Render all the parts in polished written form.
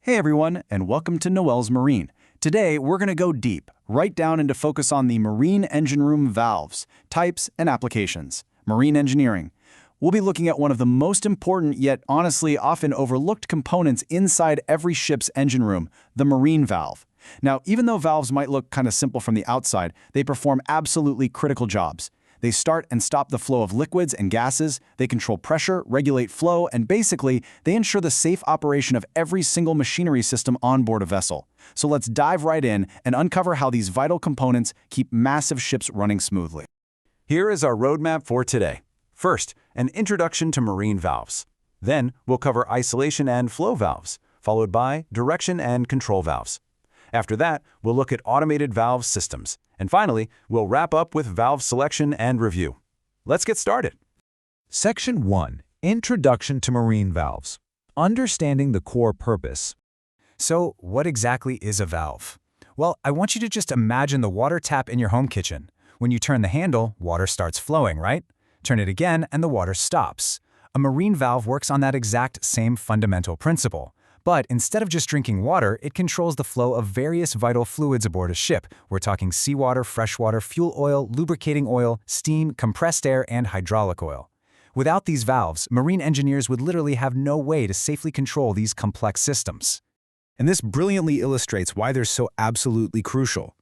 Hey everyone, and welcome to NoelsMarine. Today, we're going to go deep, right down into focus on the marine engine room valves, types, and applications, marine engineering. We'll be looking at one of the most important yet honestly often overlooked components inside every ship's engine room, the marine valve. Now, even though valves might look kind of simple from the outside, they perform absolutely critical jobs. They start and stop the flow of liquids and gases, they control pressure, regulate flow, and basically, they ensure the safe operation of every single machinery system on board a vessel. So let's dive right in and uncover how these vital components keep massive ships running smoothly. Here is our roadmap for today. First, an introduction to marine valves. Then, we'll cover isolation and flow valves, followed by direction and control valves. After that, we'll look at automated valve systems. And finally, we'll wrap up with valve selection and review. Let's get started. Section 1. Introduction to Marine Valves. Understanding the core purpose. So, what exactly is a valve? Well, I want you to just imagine the water tap in your home kitchen. When you turn the handle, water starts flowing, right? Turn it again and the water stops. A marine valve works on that exact same fundamental principle. But instead of just drinking water, it controls the flow of various vital fluids aboard a ship. We're talking seawater, freshwater, fuel oil, lubricating oil, steam, compressed air, and hydraulic oil. Without these valves, marine engineers would literally have no way to safely control these complex systems. And this brilliantly illustrates why they're so absolutely crucial.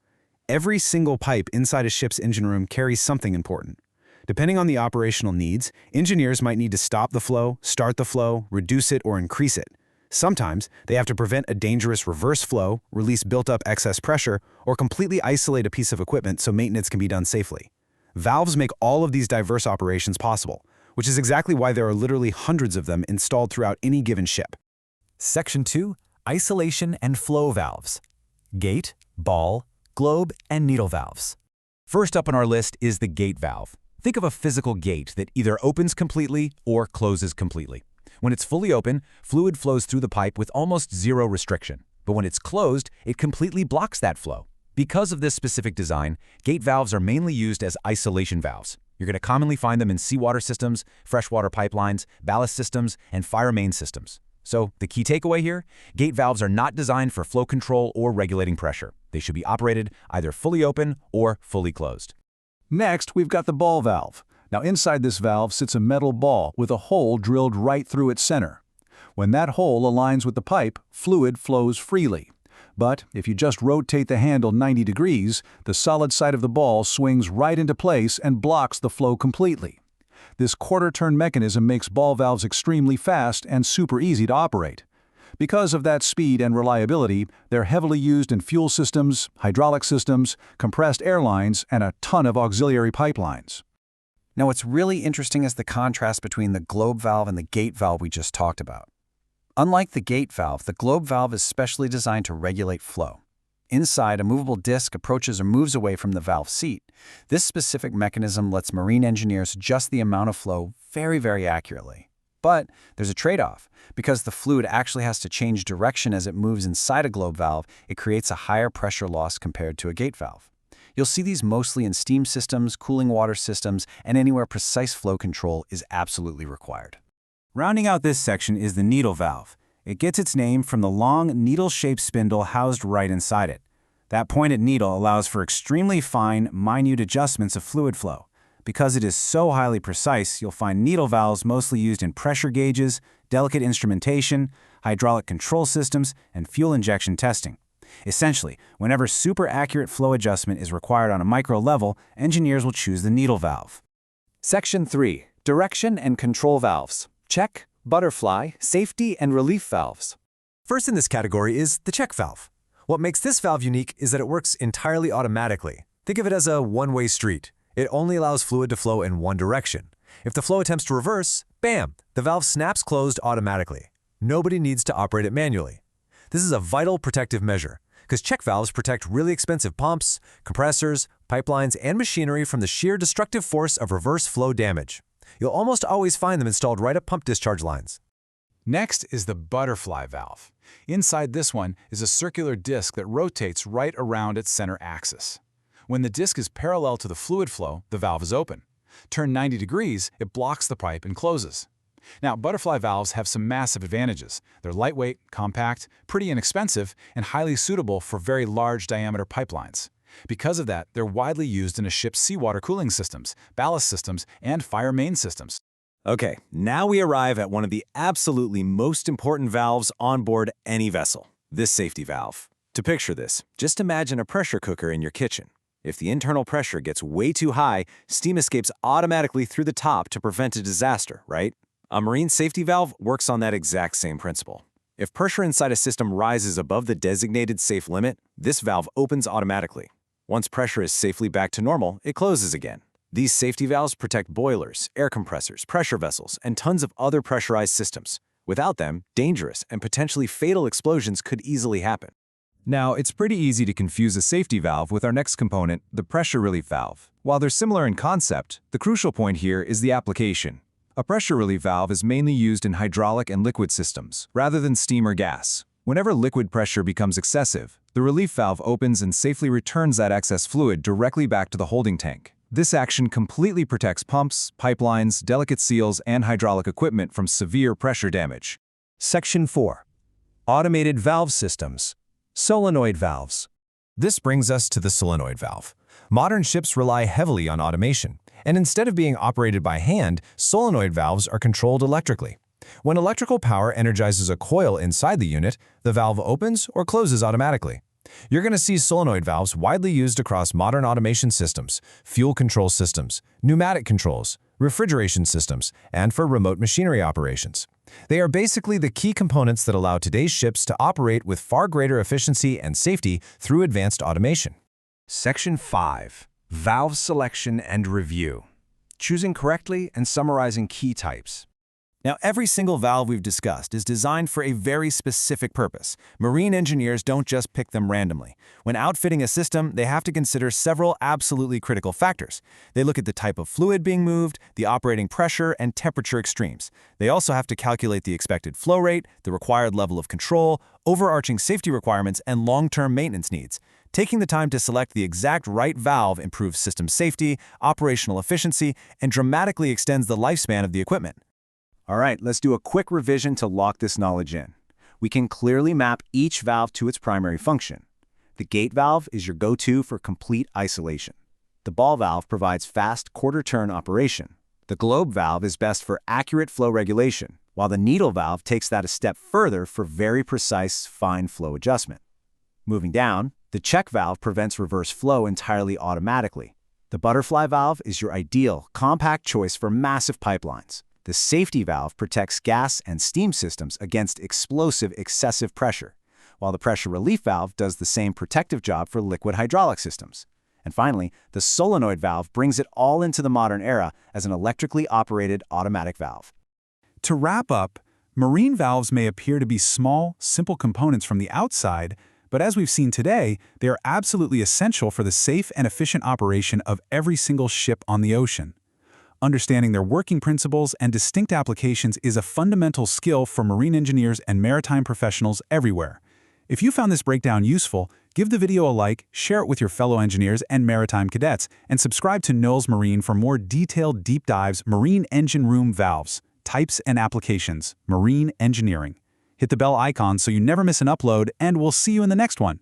Every single pipe inside a ship's engine room carries something important. Depending on the operational needs, engineers might need to stop the flow, start the flow, reduce it, or increase it. Sometimes, they have to prevent a dangerous reverse flow, release built-up excess pressure, or completely isolate a piece of equipment so maintenance can be done safely. Valves make all of these diverse operations possible, which is exactly why there are literally hundreds of them installed throughout any given ship. Section 2. Isolation and flow valves. Gate, ball, globe, and needle valves. First up on our list is the gate valve. Think of a physical gate that either opens completely or closes completely. When it's fully open, fluid flows through the pipe with almost zero restriction. But when it's closed, it completely blocks that flow. Because of this specific design, gate valves are mainly used as isolation valves. You're going to commonly find them in seawater systems, freshwater pipelines, ballast systems, and fire main systems. So the key takeaway here, gate valves are not designed for flow control or regulating pressure. They should be operated either fully open or fully closed. Next, we've got the ball valve. Now inside this valve sits a metal ball with a hole drilled right through its center. When that hole aligns with the pipe, fluid flows freely. But if you just rotate the handle 90 degrees, the solid side of the ball swings right into place and blocks the flow completely. This quarter-turn mechanism makes ball valves extremely fast and super easy to operate. Because of that speed and reliability, they're heavily used in fuel systems, hydraulic systems, compressed air lines, and a ton of auxiliary pipelines. Now, what's really interesting is the contrast between the globe valve and the gate valve we just talked about. Unlike the gate valve, the globe valve is specially designed to regulate flow. Inside, a movable disc approaches or moves away from the valve seat. This specific mechanism lets marine engineers adjust the amount of flow very accurately. But there's a trade-off. Because the fluid actually has to change direction as it moves inside a globe valve, it creates a higher pressure loss compared to a gate valve. You'll see these mostly in steam systems, cooling water systems, and anywhere precise flow control is absolutely required. Rounding out this section is the needle valve. It gets its name from the long, needle-shaped spindle housed right inside it. That pointed needle allows for extremely fine, minute adjustments of fluid flow. Because it is so highly precise, you'll find needle valves mostly used in pressure gauges, delicate instrumentation, hydraulic control systems, and fuel injection testing. Essentially, whenever super accurate flow adjustment is required on a micro level, engineers will choose the needle valve. Section 3. Direction and control valves. Check, butterfly, safety, and relief valves. First in this category is the check valve. What makes this valve unique is that it works entirely automatically. Think of it as a one-way street. It only allows fluid to flow in one direction. If the flow attempts to reverse, bam, the valve snaps closed automatically. Nobody needs to operate it manually. This is a vital protective measure, because check valves protect really expensive pumps, compressors, pipelines, and machinery from the sheer destructive force of reverse flow damage. You'll almost always find them installed right at pump discharge lines. Next is the butterfly valve. Inside this one is a circular disc that rotates right around its center axis. When the disc is parallel to the fluid flow, the valve is open. Turn 90 degrees, it blocks the pipe and closes. Now, butterfly valves have some massive advantages. They're lightweight, compact, pretty inexpensive, and highly suitable for very large diameter pipelines. Because of that, they're widely used in a ship's seawater cooling systems, ballast systems, and fire main systems. Okay, now we arrive at one of the absolutely most important valves on board any vessel, this safety valve. To picture this, just imagine a pressure cooker in your kitchen. If the internal pressure gets way too high, steam escapes automatically through the top to prevent a disaster, right? A marine safety valve works on that exact same principle. If pressure inside a system rises above the designated safe limit, this valve opens automatically. Once pressure is safely back to normal, it closes again. These safety valves protect boilers, air compressors, pressure vessels, and tons of other pressurized systems. Without them, dangerous and potentially fatal explosions could easily happen. Now, it's pretty easy to confuse a safety valve with our next component, the pressure relief valve. While they're similar in concept, the crucial point here is the application. A pressure relief valve is mainly used in hydraulic and liquid systems, rather than steam or gas. Whenever liquid pressure becomes excessive, the relief valve opens and safely returns that excess fluid directly back to the holding tank. This action completely protects pumps, pipelines, delicate seals, and hydraulic equipment from severe pressure damage. Section 4. Automated valve systems. Solenoid valves. This brings us to the solenoid valve. Modern ships rely heavily on automation, and instead of being operated by hand, solenoid valves are controlled electrically. When electrical power energizes a coil inside the unit, the valve opens or closes automatically. You're going to see solenoid valves widely used across modern automation systems, fuel control systems, pneumatic controls, refrigeration systems, and for remote machinery operations. They are basically the key components that allow today's ships to operate with far greater efficiency and safety through advanced automation. Section 5. Valve selection and review. Choosing correctly and summarizing key types. Now, every single valve we've discussed is designed for a very specific purpose. Marine engineers don't just pick them randomly. When outfitting a system, they have to consider several absolutely critical factors. They look at the type of fluid being moved, the operating pressure, and temperature extremes. They also have to calculate the expected flow rate, the required level of control, overarching safety requirements, and long-term maintenance needs. Taking the time to select the exact right valve improves system safety, operational efficiency, and dramatically extends the lifespan of the equipment. All right, let's do a quick revision to lock this knowledge in. We can clearly map each valve to its primary function. The gate valve is your go-to for complete isolation. The ball valve provides fast quarter-turn operation. The globe valve is best for accurate flow regulation, while the needle valve takes that a step further for very precise, fine flow adjustment. Moving down, the check valve prevents reverse flow entirely automatically. The butterfly valve is your ideal, compact choice for massive pipelines. The safety valve protects gas and steam systems against explosive excessive pressure, while the pressure relief valve does the same protective job for liquid hydraulic systems. And finally, the solenoid valve brings it all into the modern era as an electrically operated automatic valve. To wrap up, marine valves may appear to be small, simple components from the outside, but as we've seen today, they are absolutely essential for the safe and efficient operation of every single ship on the ocean. Understanding their working principles and distinct applications is a fundamental skill for marine engineers and maritime professionals everywhere. If you found this breakdown useful, give the video a like, share it with your fellow engineers and maritime cadets, and subscribe to NoelsMarine for more detailed deep dives, marine engine room valves, types and applications, marine engineering. Hit the bell icon so you never miss an upload, and we'll see you in the next one.